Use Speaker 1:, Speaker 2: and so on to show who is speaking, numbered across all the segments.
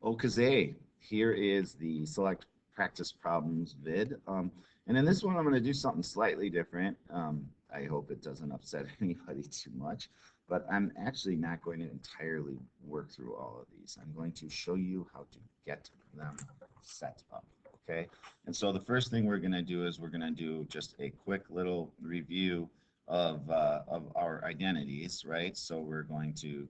Speaker 1: Okay, here is the select practice problems vid. And in this one, I'm going to do something slightly different. I hope it doesn't upset anybody too much, but I'm actually not going to entirely work through all of these. I'm going to show you how to get them set up. Okay, and so the first thing we're going to do is we're going to do just a quick little review of our identities, right? So we're going to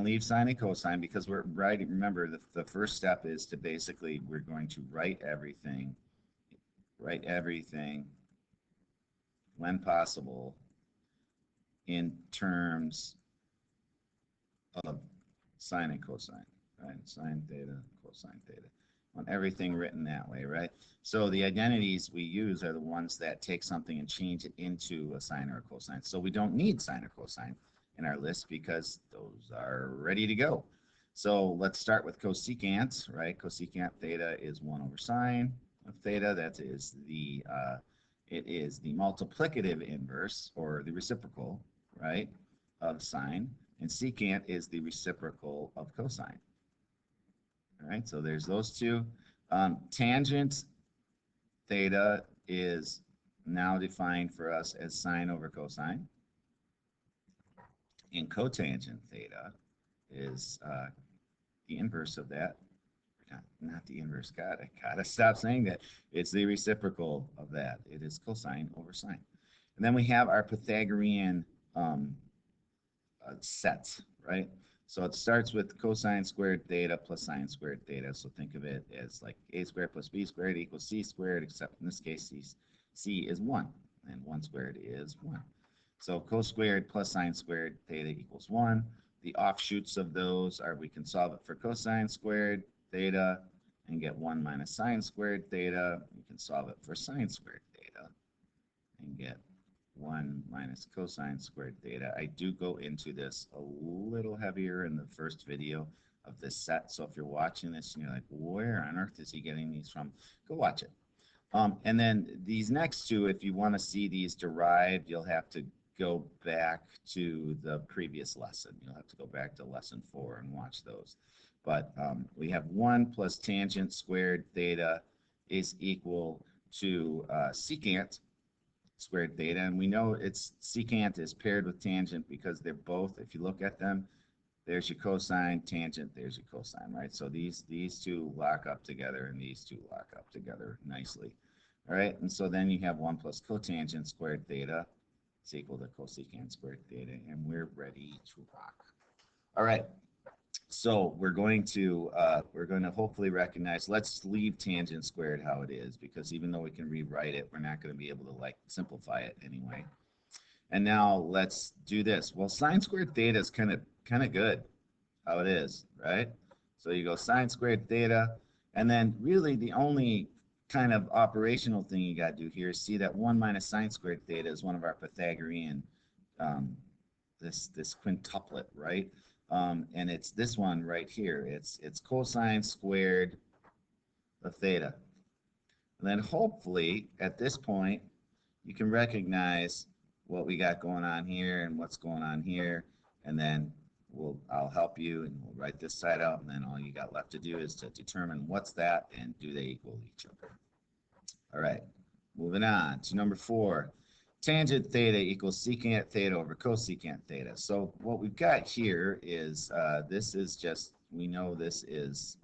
Speaker 1: leave sine and cosine because we're writing. Remember, the first step is to basically we're going to write everything when possible in terms of sine and cosine, right? Sine theta, cosine theta. Want everything written that way, right? So the identities we use are the ones that take something and change it into a sine or a cosine. So we don't need sine or cosine in our list because those are ready to go. So let's start with cosecant, right? Cosecant theta is 1 over sine of theta. That is it is the multiplicative inverse or the reciprocal, right, of sine. And secant is the reciprocal of cosine. All right, so there's those two. Tangent theta is now defined for us as sine over cosine. And cotangent theta is the inverse of that. Not the inverse. God, I gotta stop saying that. It's the reciprocal of that. It is cosine over sine. And then we have our Pythagorean set, right? So it starts with cosine squared theta plus sine squared theta. So think of it as like a squared plus b squared equals c squared, except in this case, c is 1, and 1 squared is 1. So cos squared plus sine squared theta equals 1. The offshoots of those are we can solve it for cosine squared theta and get 1 minus sine squared theta. We can solve it for sine squared theta and get 1 minus cosine squared theta. I do go into this a little heavier in the first video of this set. So if you're watching this and you're like, where on earth is he getting these from? Go watch it. And then these next two, if you want to see these derived, you'll have to go back to the previous lesson. You'll have to go back to lesson 4 and watch those. But we have 1 plus tangent squared theta is equal to secant squared theta, and we know it's secant is paired with tangent because they're both, if you look at them, there's your cosine, tangent, there's your cosine, right? So these two lock up together and these two lock up together nicely. All right, and so then you have 1 plus cotangent squared theta is equal to cosecant squared theta, and we're ready to rock. All right, so we're going to hopefully recognize, let's leave tangent squared how it is, because even though we can rewrite it, we're not going to be able to like simplify it anyway. And now let's do this. Well, sine squared theta is kind of good how it is, right? So you go sine squared theta, and then really the only kind of operational thing you got to do here is see that 1 minus sine squared theta is one of our Pythagorean, this quintuplet, right? And it's this one right here. It's cosine squared of theta. And then hopefully at this point you can recognize what we got going on here and what's going on here, and then I'll help you and we'll write this side out, and then all you got left to do is to determine what's that and do they equal each other. All right, moving on to number 4. Tangent theta equals secant theta over cosecant theta. So what we've got here is this is just, we know this is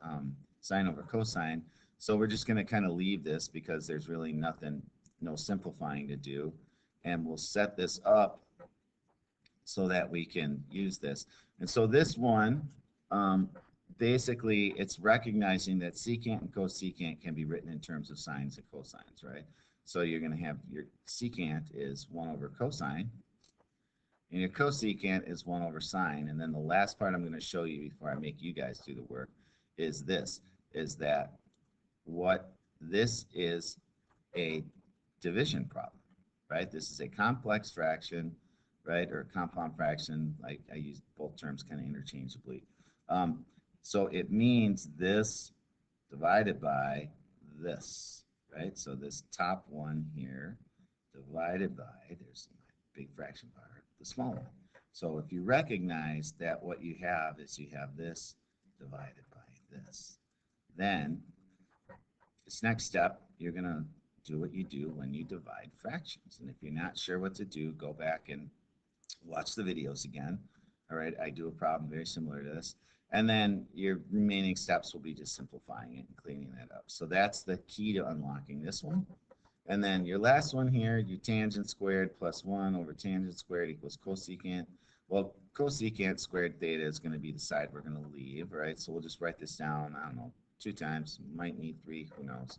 Speaker 1: sine over cosine. So we're just going to kind of leave this because there's really no simplifying to do. And we'll set this up so that we can use this. And so this one, basically, it's recognizing that secant and cosecant can be written in terms of sines and cosines, right? So you're going to have your secant is 1 over cosine, and your cosecant is 1 over sine. And then the last part I'm going to show you before I make you guys do the work is this, is that what this is a division problem, right? This is a complex fraction, right, or a compound fraction. Like I use both terms kind of interchangeably. So it means this divided by this. Right, so this top one here divided by, there's my big fraction part, the small one. So if you recognize that what you have is you have this divided by this. Then this next step, you're going to do what you do when you divide fractions. And if you're not sure what to do, go back and watch the videos again. All right, I do a problem very similar to this. And then your remaining steps will be just simplifying it and cleaning that up. So that's the key to unlocking this one. And then your last one here, your tangent squared plus 1 over tangent squared equals cosecant. Well, cosecant squared theta is going to be the side we're going to leave, right? So we'll just write this down, I don't know, 2 times, might need 3, who knows.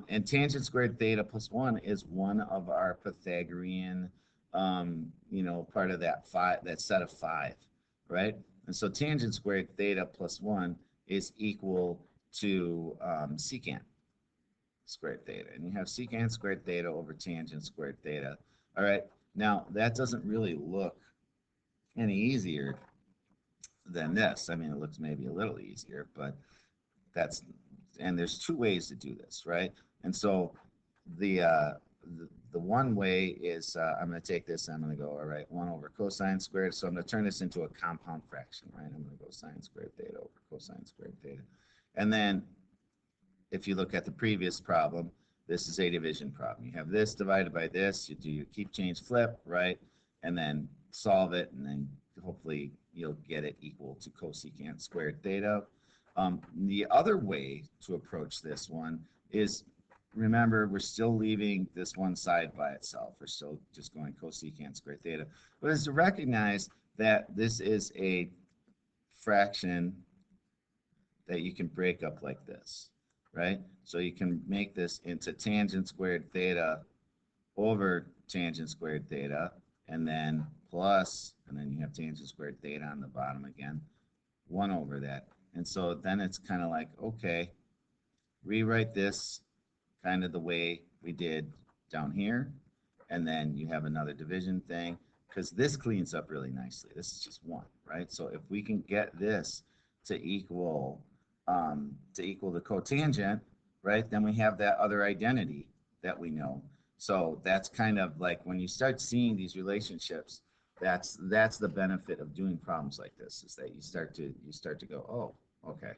Speaker 1: And tangent squared theta plus 1 is one of our Pythagorean, part of that set of 5, right? And so tangent squared theta plus 1 is equal to secant squared theta. And you have secant squared theta over tangent squared theta. All right, now that doesn't really look any easier than this. I mean, it looks maybe a little easier, but and there's 2 ways to do this, right? And so the one way is I'm going to take this, I'm going to go, all right, 1 over cosine squared. So I'm going to turn this into a compound fraction, right? I'm going to go sine squared theta over cosine squared theta. And then if you look at the previous problem, this is a division problem. You have this divided by this, you do your keep, change, flip, right? And then solve it, and then hopefully you'll get it equal to cosecant squared theta. The other way to approach this one is, remember, we're still leaving this one side by itself. We're still just going cosecant squared theta. But is to recognize that this is a fraction that you can break up like this, right? So you can make this into tangent squared theta over tangent squared theta, and then plus, and then you have tangent squared theta on the bottom again, 1 over that. And so then it's kind of like, okay, rewrite this kind of the way we did down here, and then you have another division thing, because this cleans up really nicely. This is just 1, right? So if we can get this to equal the cotangent, right, then we have that other identity that we know. So that's kind of like when you start seeing these relationships, that's the benefit of doing problems like this, is that you start to go, oh, okay.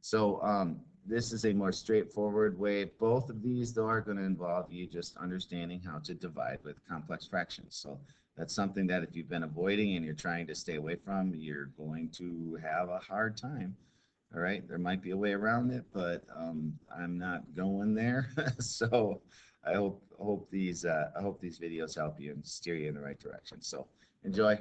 Speaker 1: So this is a more straightforward way. Both of these, though, are going to involve you just understanding how to divide with complex fractions. So that's something that if you've been avoiding and you're trying to stay away from, you're going to have a hard time. All right, there might be a way around it, but I'm not going there. So I hope these videos help you and steer you in the right direction. So enjoy.